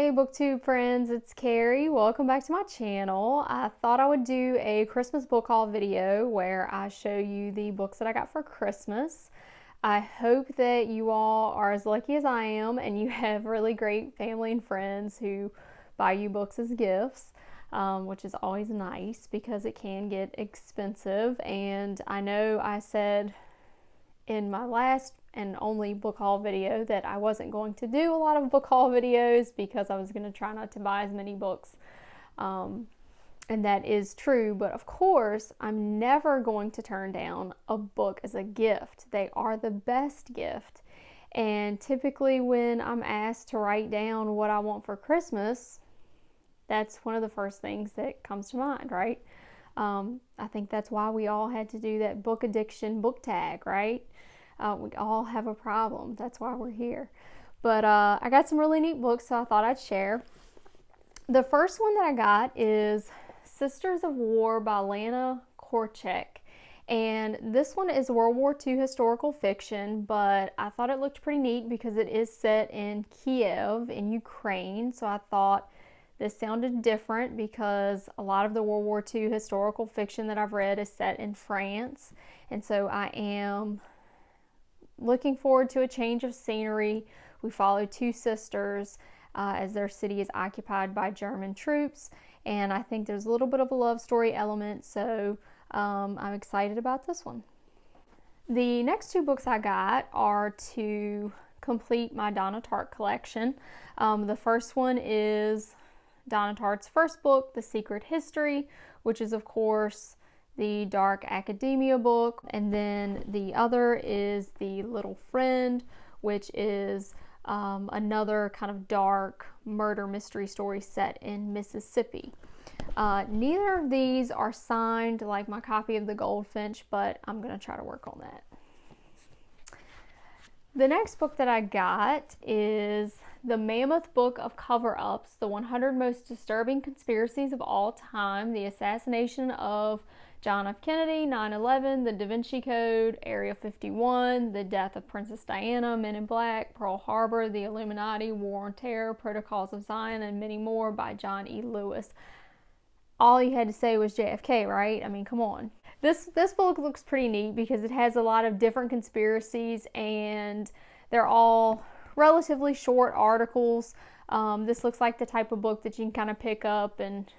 Hey BookTube friends, it's Kari. Welcome back to my channel. I thought I would do a Christmas book haul video where I show you the books that I got for Christmas. I hope that you all are as lucky as I am and you have really great family and friends who buy you books as gifts, which is always nice because it can get expensive. And I know I said in my last and only book haul video that I wasn't going to do a lot of book haul videos because I was going to try not to buy as many books. And that is true, but of course, I'm never going to turn down a book as a gift. They are the best gift. And typically when I'm asked to write down what I want for Christmas, that's one of the first things that comes to mind, right? I think that's why we all had to do that book addiction book tag, right? We all have a problem. That's why we're here. But I got some really neat books, so I thought I'd share. The first one that I got is Sisters of War by Lana Korchek. And this one is World War II historical fiction, but I thought it looked pretty neat because it is set in Kiev in Ukraine. So I thought this sounded different because a lot of the World War II historical fiction that I've read is set in France. And so I am looking forward to a change of scenery. We follow two sisters as their city is occupied by German troops, and I think there's a little bit of a love story element, so I'm excited about this one. The next two books I got are to complete my Donna Tartt collection. The first one is Donna Tartt's first book, The Secret History, which is of course the dark academia book, and then the other is The Little Friend, which is another kind of dark murder mystery story set in Mississippi. Neither of these are signed like my copy of The Goldfinch, but I'm going to try to work on that. The next book that I got is The Mammoth Book of Cover-Ups, The 100 Most Disturbing Conspiracies of All Time, The Assassination of John F. Kennedy, 9/11, The Da Vinci Code, Area 51, The Death of Princess Diana, Men in Black, Pearl Harbor, The Illuminati, War on Terror, Protocols of Zion, and many more by John E. Lewis. All you had to say was JFK, right? I mean, come on. This book looks pretty neat because it has a lot of different conspiracies and they're all relatively short articles. This looks like the type of book that you can kind of pick up and,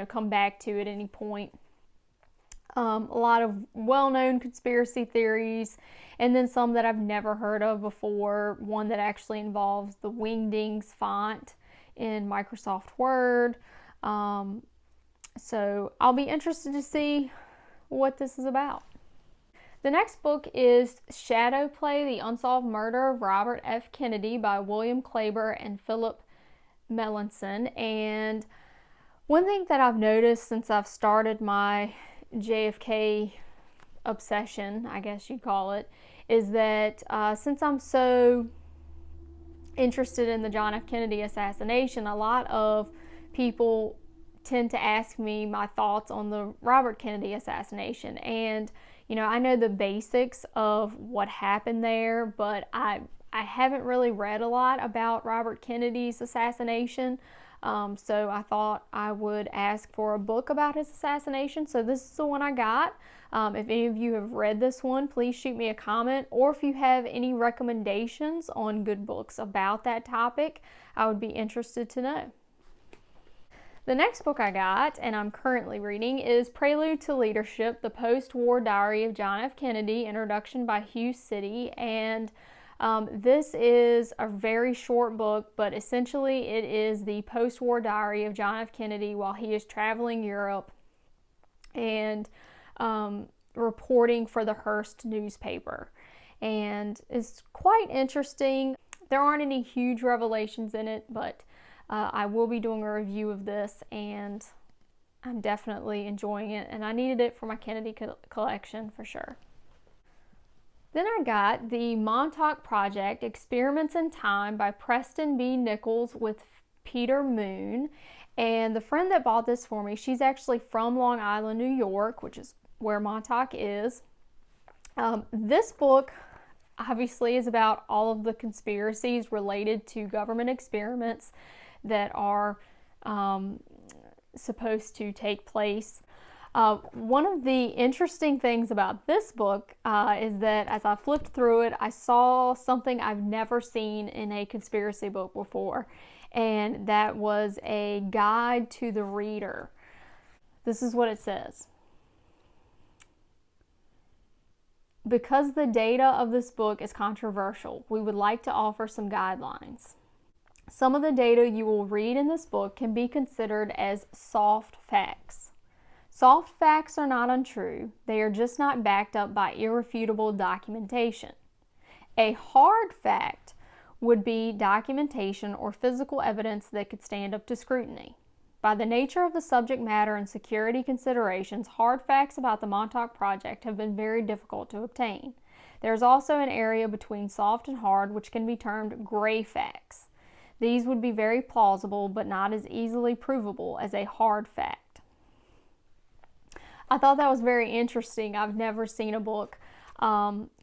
come back to at any point. A lot of well-known conspiracy theories, and then some that I've never heard of before. One that actually involves the Wingdings font in Microsoft Word. So I'll be interested to see what this is about. The next book is Shadow Play, The Unsolved Murder of Robert F. Kennedy by William Klaber and Philip Melanson. And one thing that I've noticed since I've started my JFK obsession, I guess you'd call it, is that since I'm so interested in the John F. Kennedy assassination, a lot of people tend to ask me my thoughts on the Robert Kennedy assassination. And I know the basics of what happened there, but I haven't really read a lot about Robert Kennedy's assassination. So I thought I would ask for a book about his assassination. So this is the one I got. If any of you have read this one, please shoot me a comment, or if you have any recommendations on good books about that topic, I would be interested to know. The next book I got, and I'm currently reading, is Prelude to Leadership, The Post-War Diary of John F. Kennedy, introduction by Hugh City. And this is a very short book, but essentially it is the post-war diary of John F. Kennedy while he is traveling Europe and reporting for the Hearst newspaper. And it's quite interesting. There aren't any huge revelations in it, but I will be doing a review of this, and I'm definitely enjoying it, and I needed it for my Kennedy collection for sure. Then I got The Montauk Project, Experiments in Time by Preston B. Nichols with Peter Moon. And the friend that bought this for me, she's actually from Long Island, New York, which is where Montauk is. This book obviously is about all of the conspiracies related to government experiments that are supposed to take place. One of the interesting things about this book is that as I flipped through it, I saw something I've never seen in a conspiracy book before, and that was a guide to the reader. This is what it says. Because the data of this book is controversial, we would like to offer some guidelines. Some of the data you will read in this book can be considered as soft facts. Soft facts are not untrue, they are just not backed up by irrefutable documentation. A hard fact would be documentation or physical evidence that could stand up to scrutiny. By the nature of the subject matter and security considerations, hard facts about the Montauk Project have been very difficult to obtain. There is also an area between soft and hard which can be termed gray facts. These would be very plausible but not as easily provable as a hard fact. I thought that was very interesting. I've never seen a book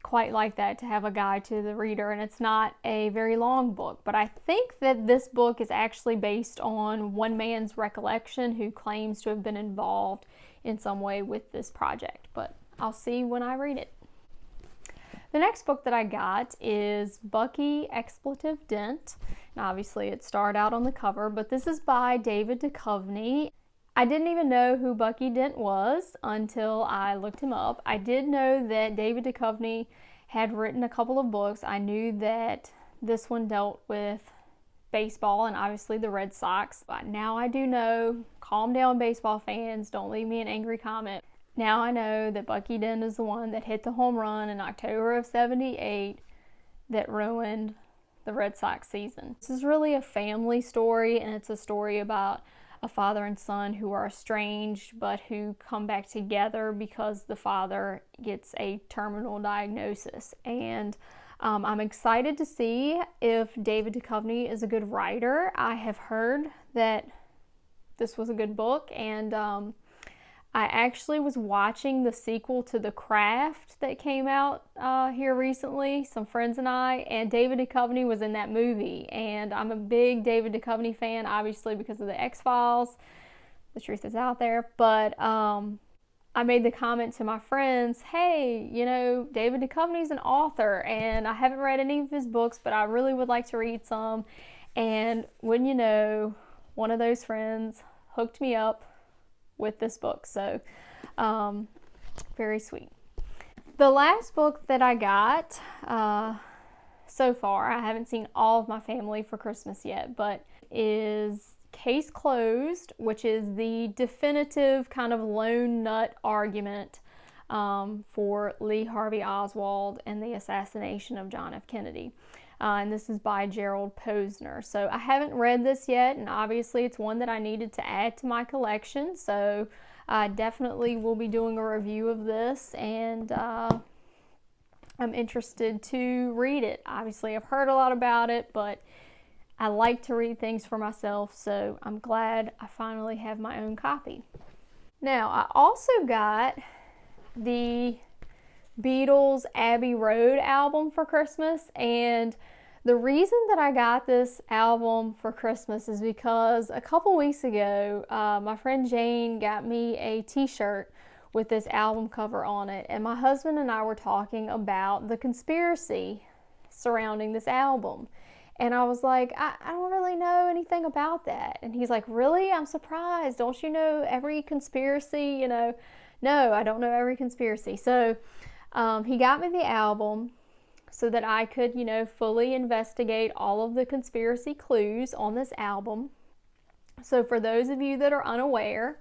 quite like that, to have a guide to the reader, and it's not a very long book, but I think that this book is actually based on one man's recollection who claims to have been involved in some way with this project, but I'll see when I read it. The next book that I got is Bucky Expletive Dent, and obviously it starred out on the cover, but this is by David Duchovny. I didn't even know who Bucky Dent was until I looked him up. I did know that David Duchovny had written a couple of books. I knew that this one dealt with baseball and obviously the Red Sox. But now I do know, calm down baseball fans, don't leave me an angry comment. Now I know that Bucky Dent is the one that hit the home run in October of '78 that ruined the Red Sox season. This is really a family story, and it's a story about a father and son who are estranged but who come back together because the father gets a terminal diagnosis. And I'm excited to see if David Duchovny is a good writer. I have heard that this was a good book, and I actually was watching the sequel to The Craft that came out here recently, some friends and I, and David Duchovny was in that movie. And I'm a big David Duchovny fan, obviously because of the X-Files. The truth is out there. But I made the comment to my friends, hey, you know, David Duchovny's an author, and I haven't read any of his books, but I really would like to read some. And wouldn't you know, one of those friends hooked me up with this book, so very sweet. The last book that I got so far, I haven't seen all of my family for Christmas yet, but is Case Closed, which is the definitive kind of lone nut argument for Lee Harvey Oswald and the assassination of John F. Kennedy. And this is by Gerald Posner. So I haven't read this yet, and obviously it's one that I needed to add to my collection, so I definitely will be doing a review of this, and I'm interested to read it. Obviously I've heard a lot about it, but I like to read things for myself, so I'm glad I finally have my own copy. Now, I also got the Beatles Abbey Road album for Christmas, and the reason that I got this album for Christmas is because a couple weeks ago my friend Jane got me a t-shirt with this album cover on it, and my husband and I were talking about the conspiracy surrounding this album, and I was like, I don't really know anything about that. And he's like, really? I'm surprised. Don't you know every conspiracy? You know, no, I don't know every conspiracy. So he got me the album so that I could, you know, fully investigate all of the conspiracy clues on this album. So for those of you that are unaware,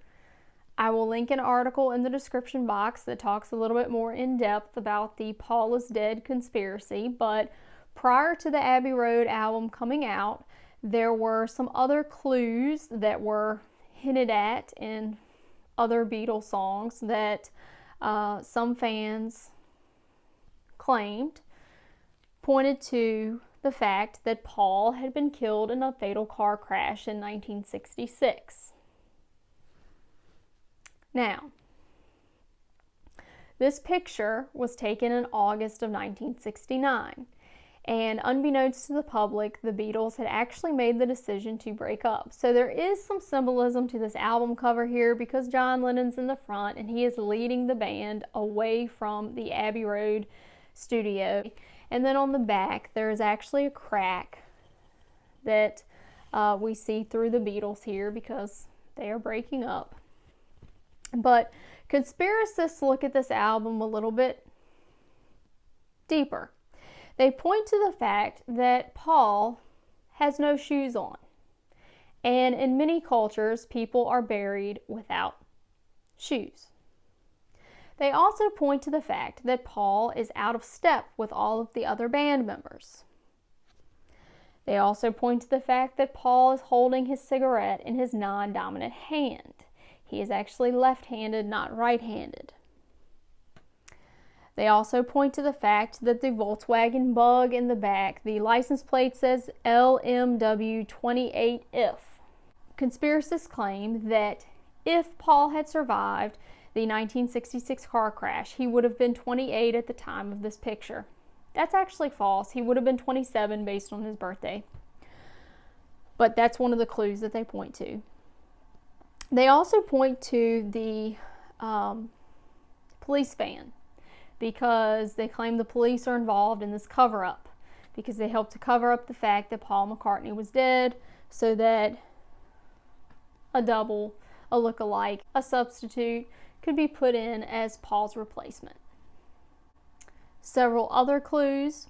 I will link an article in the description box that talks a little bit more in depth about the Paul is Dead conspiracy. But prior to the Abbey Road album coming out, there were some other clues that were hinted at in other Beatles songs that some fans claimed pointed to the fact that Paul had been killed in a fatal car crash in 1966. Now, this picture was taken in August of 1969, And unbeknownst to the public, the Beatles had actually made the decision to break up. So there is some symbolism to this album cover here because John Lennon's in the front and he is leading the band away from the Abbey Road studio. And then on the back, there is actually a crack that we see through the Beatles here because they are breaking up. But conspiracists look at this album a little bit deeper. They point to the fact that Paul has no shoes on. And in many cultures, people are buried without shoes. They also point to the fact that Paul is out of step with all of the other band members. They also point to the fact that Paul is holding his cigarette in his non-dominant hand. He is actually left-handed, not right-handed. They also point to the fact that the Volkswagen Bug in the back, the license plate says LMW28if. Conspiracists claim that if Paul had survived the 1966 car crash, he would have been 28 at the time of this picture. That's actually false. He would have been 27 based on his birthday. But that's one of the clues that they point to. They also point to the police van, because they claim the police are involved in this cover-up because they helped to cover up the fact that Paul McCartney was dead so that a double, a look-alike, a substitute could be put in as Paul's replacement. Several other clues.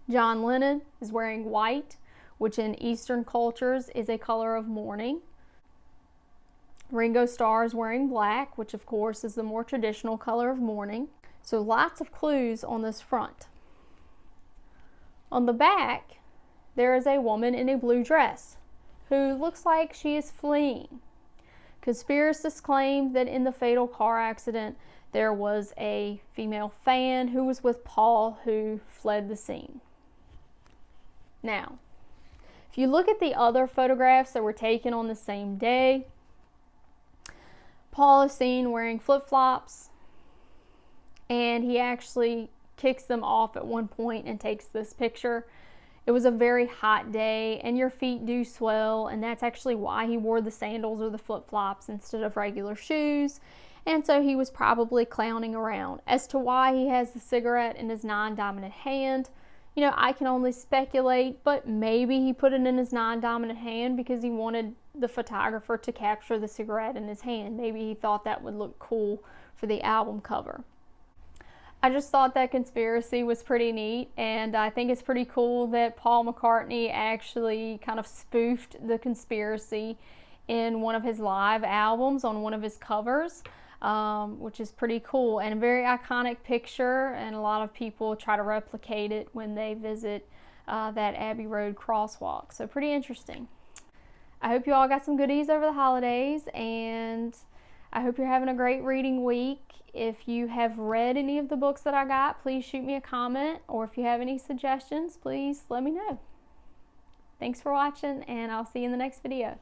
John Lennon is wearing white, which in Eastern cultures is a color of mourning. Ringo Starr is wearing black, which of course is the more traditional color of mourning. So lots of clues on this front. On the back, there is a woman in a blue dress who looks like she is fleeing. Conspiracists claim that in the fatal car accident, there was a female fan who was with Paul who fled the scene. Now, if you look at the other photographs that were taken on the same day, Paul is seen wearing flip-flops, and he actually kicks them off at one point and takes this picture. It was a very hot day, and your feet do swell, and that's actually why he wore the sandals or the flip-flops instead of regular shoes, and so he was probably clowning around. As to why he has the cigarette in his non-dominant hand, you know, I can only speculate, but maybe he put it in his non-dominant hand because he wanted the photographer to capture the cigarette in his hand. Maybe he thought that would look cool for the album cover. I just thought that conspiracy was pretty neat, and I think it's pretty cool that Paul McCartney actually kind of spoofed the conspiracy in one of his live albums on one of his covers. Which is pretty cool and a very iconic picture, and a lot of people try to replicate it when they visit that Abbey Road crosswalk. So pretty interesting. I hope you all got some goodies over the holidays, and I hope you're having a great reading week. If you have read any of the books that I got, please shoot me a comment, or if you have any suggestions, please let me know. Thanks for watching, and I'll see you in the next video.